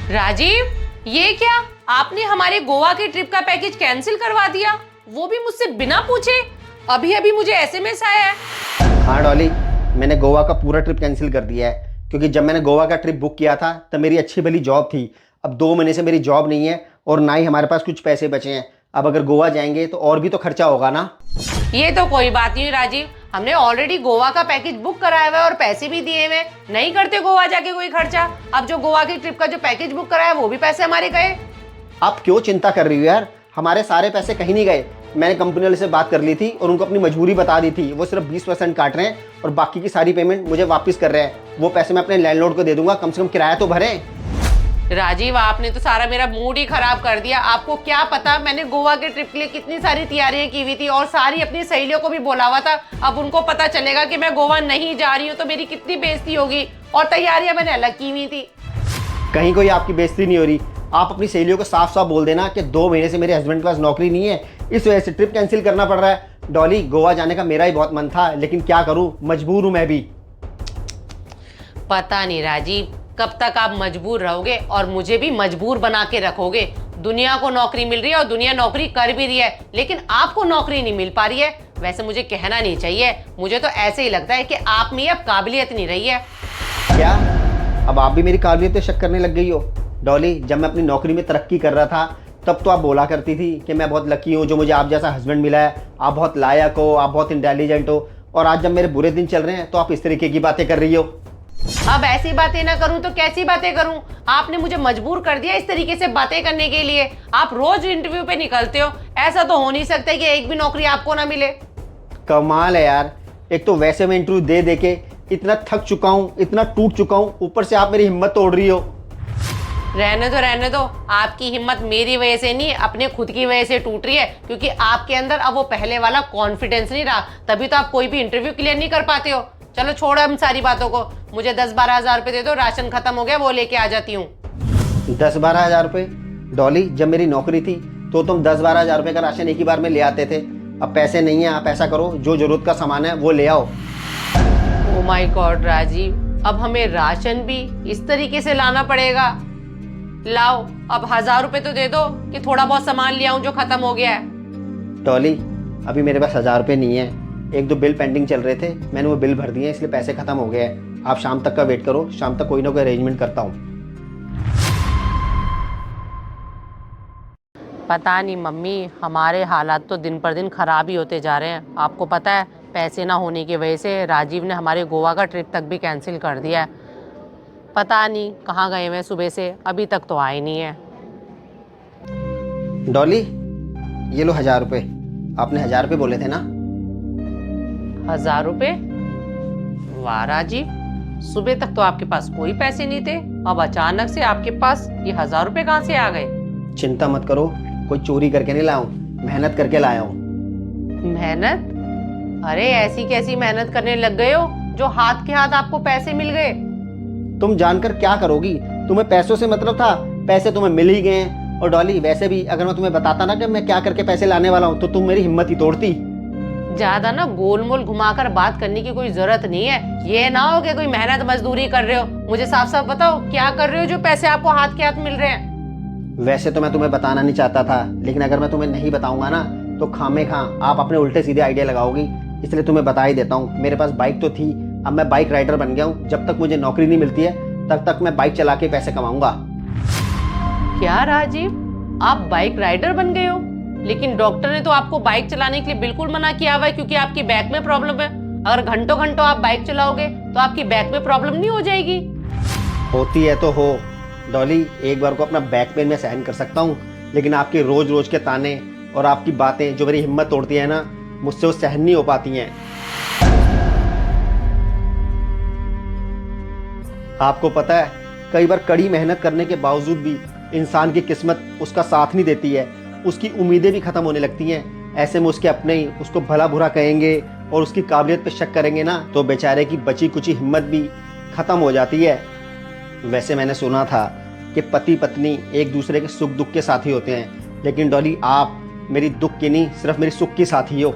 राजीव, ये क्या? आपने हमारे गोवा की ट्रिप का पैकेज कैंसिल करवा दिया, वो भी मुझसे बिना पूछे। अभी अभी मुझे एसएमएस आया है। हाँ डॉली, मैंने गोवा का पूरा ट्रिप कैंसिल कर दिया है क्योंकि जब मैंने गोवा का ट्रिप बुक किया था तब मेरी अच्छी भली जॉब थी। अब 2 महीने से मेरी जॉब नहीं है और ना ही हमारे पास कुछ पैसे बचे हैं। अब अगर गोवा जाएंगे तो और भी तो खर्चा होगा ना। ये तो कोई बात नहीं राजीव, हमने ऑलरेडी गोवा का पैकेज बुक कराया हुआ है और पैसे भी दिए हुए। नहीं करते गोवा जाके कोई खर्चा। अब जो गोवा की ट्रिप का जो पैकेज बुक कराया वो भी पैसे हमारे गए। आप क्यों चिंता कर रही हो यार? हमारे सारे पैसे कहीं नहीं गए। मैंने कंपनी वाले से बात कर ली थी और उनको अपनी मजबूरी बता दी थी। वो सिर्फ 20% काट रहे हैं और बाकी की सारी पेमेंट मुझे वापस कर रहे हैं। वो पैसे मैं अपने लैंडलॉर्ड को दे दूंगा, कम से कम किराया तो भरें। राजीव, आपने तो सारा मेरा मूड ही खराब कर दिया। आपको क्या पता मैंने गोवा के ट्रिप के लिए कितनी सारी तैयारियां की हुई थी और सारी अपनी सहेलियों को भी बोला हुआ था। अब उनको पता चलेगा कि मैं गोवा नहीं जा रही हूँ तो मेरी कितनी बेइज्जती होगी। और तैयारियां मैंने अलग की हुई थी। कहीं कोई आपकी बेइज्जती नहीं हो रही। आप अपनी सहेलियों को साफ साफ बोल देना कि 2 महीने से मेरे हस्बैंड के पास नौकरी नहीं है, इस वजह से ट्रिप कैंसिल करना पड़ रहा है। डॉली, गोवा जाने का मेरा ही बहुत मन था लेकिन क्या करूं, मजबूर हूं मैं भी। पता नहीं राजीव, कब तक आप मजबूर रहोगे और मुझे भी मजबूर बना के रखोगे। दुनिया को नौकरी मिल रही है और दुनिया नौकरी कर भी रही है, लेकिन आपको नौकरी नहीं मिल पा रही है। वैसे मुझे कहना नहीं चाहिए, मुझे तो ऐसे ही लगता है कि आप में अब काबिलियत नहीं रही है। क्या अब आप भी मेरी काबिलियत पे शक करने लग गई हो? डॉली, जब मैं अपनी नौकरी में तरक्की कर रहा था तब तो आप बोला करती थी कि मैं बहुत लकी हूँ जो मुझे आप जैसा हस्बैंड मिला है, आप बहुत लायक हो, आप बहुत इंटेलिजेंट हो। और आज जब मेरे बुरे दिन चल रहे हैं तो आप इस तरीके की बातें कर रही हो। अब ऐसी बातें ना करूं तो कैसी बातें करूं? आपने मुझे मजबूर कर दिया इस तरीके से बातें करने के लिए। आप रोज इंटरव्यू पे निकलते हो, ऐसा तो हो नहीं सकता कि एक भी नौकरी आपको ना मिले। कमाल है यार। एक तो वैसे मैं इंटरव्यू दे दे के इतना थक चुका हूँ, इतना टूट चुका हूँ, ऊपर से आप मेरी हिम्मत तोड़ रही हो। रहने दो। आपकी हिम्मत मेरी वजह से नहीं, अपने खुद की वजह से टूट रही है, क्योंकि आपके अंदर अब वो पहले वाला कॉन्फिडेंस नहीं रहा। तभी तो आप कोई भी इंटरव्यू क्लियर नहीं कर पाते हो। चलो छोड़ो हम सारी बातों को, मुझे 10-12 हज़ार रुपये दे दो, राशन खत्म हो गया, वो लेके आ जाती हूँ। 10-12 हज़ार रुपये? डॉली, जब मेरी नौकरी थी तो तुम 10-12 हज़ार रुपये का राशन एक ही बार में ले आते थे। अब पैसे नहीं है, आप ऐसा करो, जो जरूरत का सामान है वो ले आओ। ओह माय गॉड राजीव, अब हमें राशन भी इस तरीके से लाना पड़ेगा। लाओ, अब 1000 रुपये तो दे दो कि थोड़ा बहुत सामान ले आऊं जो खत्म हो गया है। डॉली, अभी मेरे पास 1000 रुपये नहीं है। 1-2 बिल पेंडिंग चल रहे थे, मैंने वो बिल भर दिए, इसलिए पैसे खत्म हो गए हैं। आप शाम तक का वेट करो, शाम तक कोई ना कोई अरेंजमेंट करता हूँ। पता नहीं मम्मी, हमारे हालात तो दिन पर दिन खराब ही होते जा रहे हैं। आपको पता है, पैसे ना होने की वजह से राजीव ने हमारे गोवा का ट्रिप तक भी कैंसिल कर दिया है। पता नहीं कहाँ गए हैं सुबह से, अभी तक तो आए नहीं है। डॉली, ये लो 1000 रुपये। आपने 1000 रुपये बोले थे ना? 1000 रुपये? वाह राजीव, सुबह तक तो आपके पास कोई पैसे नहीं थे, अब अचानक से आपके पास ये 1000 रुपये कहाँ से आ गए? चिंता मत करो, कोई चोरी करके नहीं लाया हूँ, मेहनत करके लाया हूँ। मेहनत? अरे ऐसी कैसी मेहनत करने लग गए हो जो हाथ के हाथ आपको पैसे मिल गए? तुम जानकर क्या करोगी? तुम्हें पैसों से मतलब था, पैसे तुम्हें मिल ही गए हैं। और डॉली, वैसे भी अगर मैं तुम्हें बताता ना कि मैं क्या करके पैसे लाने वाला हूँ तो तुम मेरी हिम्मत ही तोड़ती। ज्यादा ना गोल मोल घुमाकर बात करने की कोई जरूरत नहीं है। ये ना हो कि कोई मेहनत मजदूरी कर रहे हो। मुझे साफ साफ बताओ, क्या कर रहे हो जो पैसे आपको हाथ के हाथ मिल रहे हैं? वैसे तो मैं तुम्हें बताना नहीं चाहता था, लेकिन अगर मैं तुम्हें नहीं बताऊंगा ना तो खामे खां आप अपने उल्टे सीधे आइडिया लगाओगी, इसलिए तुम्हें बता ही देता हूँ। मेरे पास बाइक तो थी, अब मैं बाइक राइडर बन गया हूँ। जब तक मुझे नौकरी नहीं मिलती है तब तक मैं बाइक चला के पैसे कमाऊंगा। क्या राजीव, आप बाइक राइडर बन गए हो? लेकिन डॉक्टर ने तो आपको बाइक चलाने के लिए बिल्कुल मना किया हुआ है, क्योंकि आपकी बैक में प्रॉब्लम है। अगर घंटों घंटों आप बाइक चलाओगे तो आपकी बैक में प्रॉब्लम नहीं हो जाएगी? होती है तो हो डॉली, एक बार को अपना बैक पेन में सहन कर सकता हूँ, लेकिन आपके रोज रोज के ताने और आपकी बातें जो मेरी हिम्मत तोड़ती है ना, मुझसे वो सहन नहीं हो पाती हैं। आपको पता है, कई बार कड़ी मेहनत करने के बावजूद भी इंसान की किस्मत उसका साथ नहीं देती है, उसकी उम्मीदें भी खत्म होने लगती हैं। ऐसे में उसके अपने ही उसको भला बुरा कहेंगे और उसकी काबिलियत पे शक करेंगे ना, तो बेचारे की बची कुची हिम्मत भी खत्म हो जाती है। वैसे मैंने सुना था कि पति पत्नी एक दूसरे के सुख दुख के साथी होते हैं, लेकिन डॉली, आप मेरी दुख की नहीं, सिर्फ मेरी सुख की साथी हो।